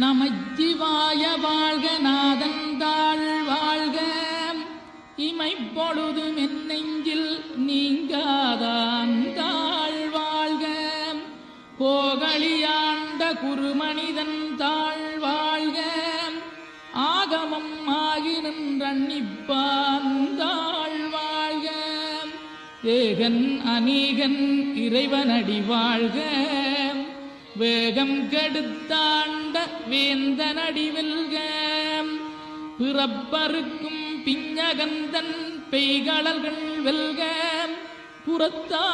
நமச்சிவாய வாழ்க நாதந்தாள் வாழ்க இமைப்பொழுதும் என் நெஞ்சில் நீங்காதாந்தாள் வாழ்க கோகலியாண்ட குருமனிதன் தாழ் வாழ்க ஆகமம் ஆகி நின்றன்னிப்பாந்தாள் வாழ்க ஏகன் அநீகன் இறைவனடி வாழ்க வேகம் கெடுத்தாண்ட வேந்தனடி வெல்க பிறப்பருக்கும் பிஞகந்தன் பெய்களர்கள் வெல்க புறத்தா